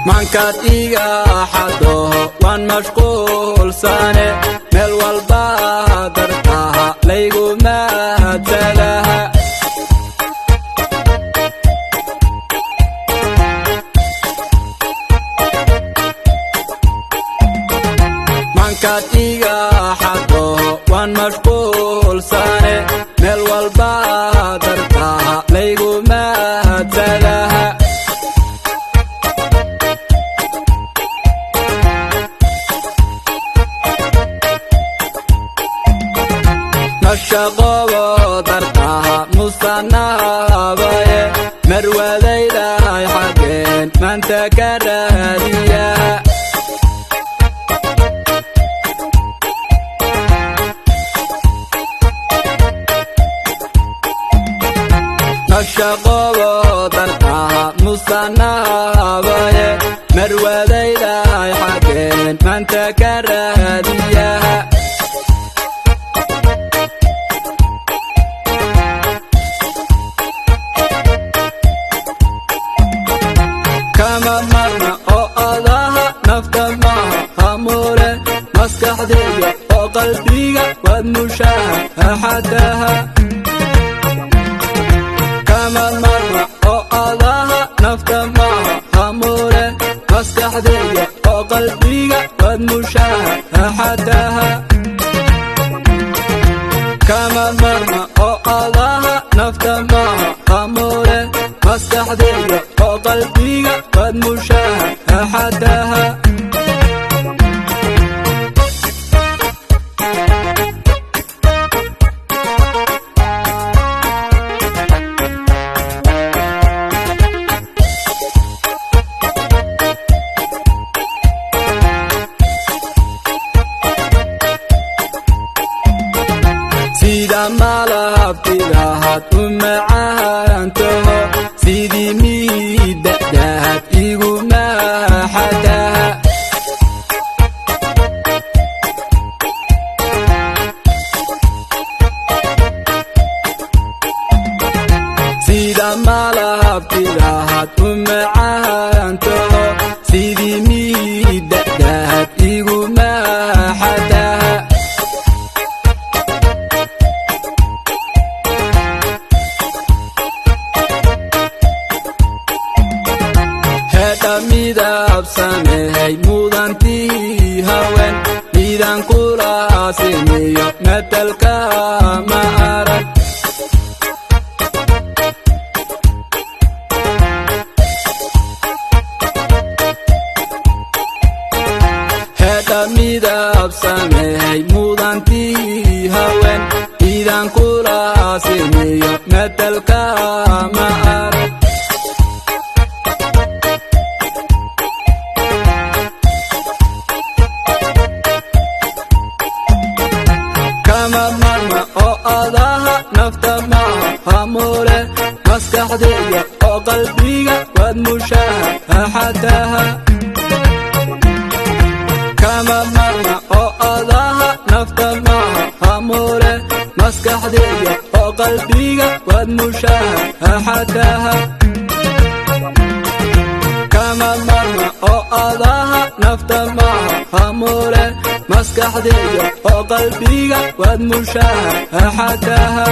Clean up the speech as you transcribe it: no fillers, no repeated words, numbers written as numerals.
mankaad iga xado waan mashquulsane meel walba dartaha laygu maadalaha mankaad iga xado waan mashquulsane meel walba dartaha laygu maadalaha nashaqobo dartaha musanabaye marwadaydahay xageen maanta ka raadiya nashaqobo dartaha musanabaye marwadaydahay xageen maanta ka raadiya kama marna oo adaha nafta mahamure maskaxdayda oo qalbiga waad mushaaxadaha kama marna oo adaha nafta mahamure maskaxdayda oo qalbiga waad mushaaxadaha kama marna oo adaha nafta mahamure maskaxdayda oo qalbiga waad mushaaxadaha sida malabtidahaad u macaantaho sidii miidadahaad igu maaxadaha sida malabtidahaad u macaantaho sidii miidadahaad igu maaxadaha midabsamehay mudantii haween midan kula simiyo metelka ma arag hedha midabsamehay mudantii haween midan kula simiyo metelka ma arag kama marna oo adaha nafta mahamure maskaxdayda oo qalbiga waad mushaaxadaha kama marna oo adaha nafta mahamure maskaxdayda oo qalbiga waad mushaaxadaha kama marna oo adaha nafta mahamure maskaxdayda oo qalbiga waad mushaaxadaha